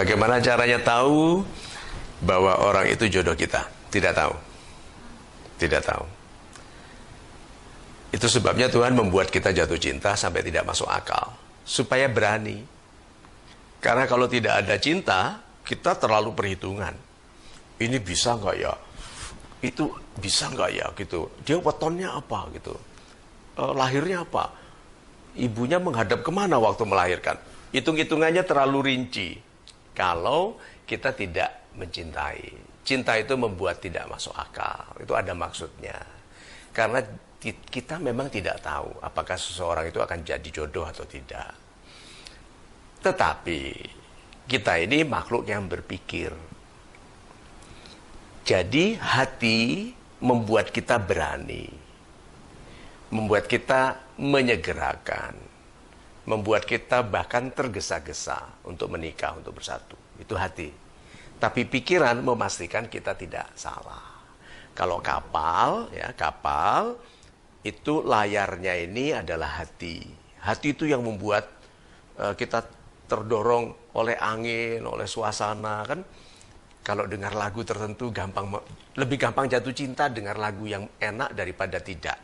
Bagaimana caranya tahu bahwa orang itu jodoh kita? Tidak tahu. Tidak tahu. Itu sebabnya Tuhan membuat kita jatuh cinta sampai tidak masuk akal. Supaya berani. Karena kalau tidak ada cinta, kita terlalu perhitungan. Ini bisa nggak ya? Itu bisa nggak ya? Gitu. Dia wetonnya apa? Gitu. Lahirnya apa? Ibunya menghadap kemana waktu melahirkan? Hitung-hitungannya terlalu rinci. Kalau kita tidak mencintai. Cinta itu membuat tidak masuk akal. Itu ada maksudnya. Karena kita memang tidak tahu apakah seseorang itu akan jadi jodoh atau tidak. Tetapi kita ini makhluk yang berpikir. Jadi hati membuat kita berani. Membuat kita menyegerakan. Membuat kita bahkan tergesa-gesa untuk menikah, untuk bersatu. Itu hati. Tapi pikiran memastikan kita tidak salah. Kalau kapal, ya kapal, itu layarnya ini adalah hati. Hati itu yang membuat kita terdorong oleh angin, oleh suasana. Kan kalau dengar lagu tertentu lebih gampang jatuh cinta dengar lagu yang enak daripada tidak.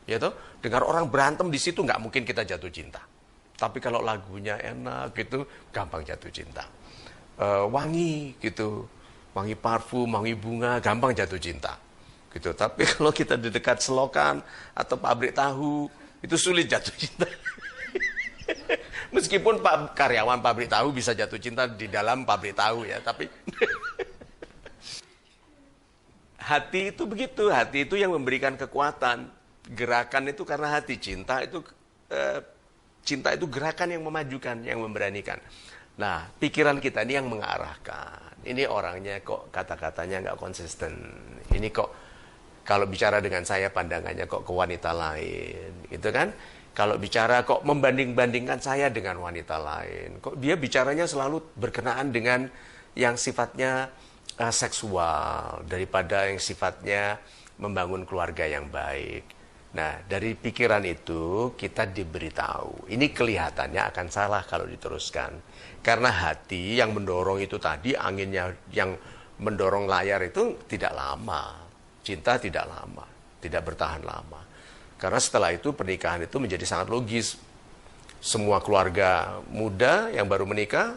Ya toh? Dengar orang berantem di situ nggak mungkin kita jatuh cinta. Tapi kalau lagunya enak gitu gampang jatuh cinta. Wangi gitu, wangi parfum, wangi bunga, gampang jatuh cinta. Gitu. Tapi kalau kita di dekat selokan atau pabrik tahu, itu sulit jatuh cinta. Meskipun karyawan pabrik tahu bisa jatuh cinta di dalam pabrik tahu ya, tapi hati itu begitu, hati itu yang memberikan kekuatan. Gerakan itu karena hati, cinta itu gerakan yang memajukan, yang memberanikan. Nah, pikiran kita ini yang mengarahkan. Ini orangnya kok kata-katanya nggak konsisten. Ini kok kalau bicara dengan saya pandangannya kok ke wanita lain, gitu kan? Kalau bicara kok membanding-bandingkan saya dengan wanita lain. Kok dia bicaranya selalu berkenaan dengan yang sifatnya seksual daripada yang sifatnya membangun keluarga yang baik. Nah, dari pikiran itu kita diberitahu. Ini kelihatannya akan salah kalau diteruskan. Karena hati yang mendorong itu tadi, anginnya yang mendorong layar itu tidak lama. Cinta tidak lama, tidak bertahan lama. Karena setelah itu pernikahan itu menjadi sangat logis. Semua keluarga muda yang baru menikah,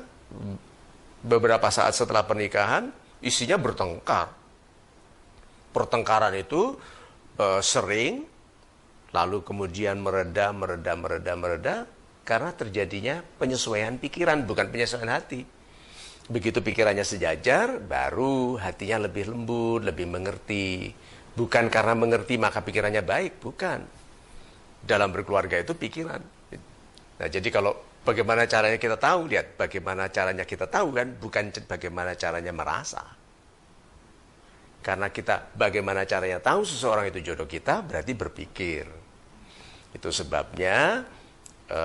beberapa saat setelah pernikahan, isinya bertengkar. Pertengkaran itu sering, lalu kemudian mereda, karena terjadinya penyesuaian pikiran, bukan penyesuaian hati. Begitu pikirannya sejajar, baru hatinya lebih lembut, lebih mengerti. Bukan karena mengerti maka pikirannya baik, bukan. Dalam berkeluarga itu pikiran. Nah, jadi kalau bagaimana caranya kita tahu, lihat bagaimana caranya kita tahu kan, bukan bagaimana caranya merasa. Karena kita bagaimana caranya tahu seseorang itu jodoh kita, berarti berpikir. Itu sebabnya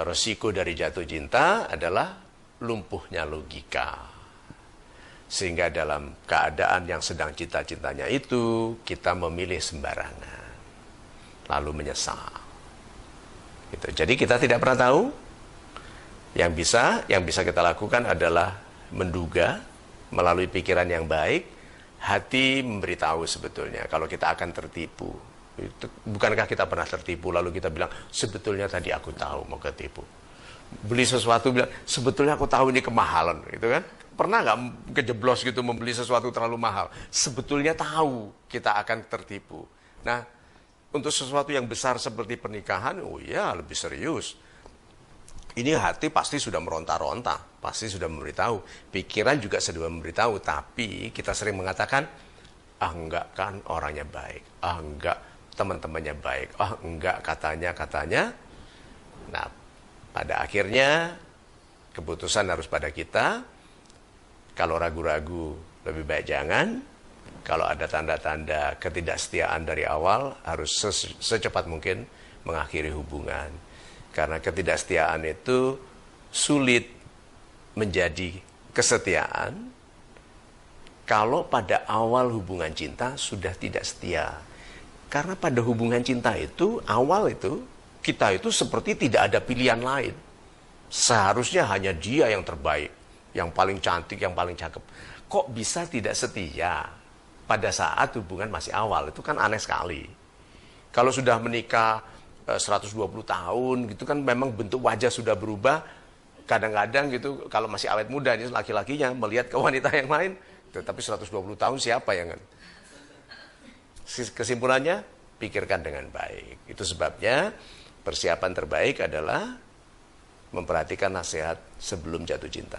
resiko dari jatuh cinta adalah lumpuhnya logika. Sehingga dalam keadaan yang sedang cinta-cintanya itu, kita memilih sembarangan. Lalu menyesal. Gitu. Jadi kita tidak pernah tahu. Yang bisa kita lakukan adalah menduga melalui pikiran yang baik. Hati memberitahu sebetulnya kalau kita akan tertipu. Bukankah kita pernah tertipu lalu kita bilang, sebetulnya tadi aku tahu mau ketipu. Beli sesuatu bilang, sebetulnya aku tahu ini kemahalan, gitu kan? Pernah nggak kejeblos gitu membeli sesuatu terlalu mahal? Sebetulnya tahu kita akan tertipu. Nah, untuk sesuatu yang besar seperti pernikahan, oh ya lebih serius. Ini hati pasti sudah meronta-ronta, pasti sudah memberitahu. Pikiran juga sudah memberitahu, tapi kita sering mengatakan, ah enggak kan orangnya baik, ah enggak teman-temannya baik, ah enggak katanya. Nah, pada akhirnya keputusan harus pada kita. Kalau ragu-ragu lebih baik jangan. Kalau ada tanda-tanda ketidaksetiaan dari awal, harus secepat mungkin mengakhiri hubungan. Karena ketidaksetiaan itu sulit menjadi kesetiaan kalau pada awal hubungan cinta sudah tidak setia. Karena pada hubungan cinta itu, awal itu, kita itu seperti tidak ada pilihan lain. Seharusnya hanya dia yang terbaik. yang paling cantik, yang paling cakep. Kok bisa tidak setia pada saat hubungan masih awal? Itu kan aneh sekali. Kalau sudah menikah 120 tahun gitu kan memang bentuk wajah sudah berubah. Kadang-kadang gitu kalau masih awet muda ini laki-lakinya melihat ke wanita yang lain, tapi 120 tahun siapa yang kan? Kesimpulannya, pikirkan dengan baik. Itu sebabnya persiapan terbaik adalah memperhatikan nasihat sebelum jatuh cinta.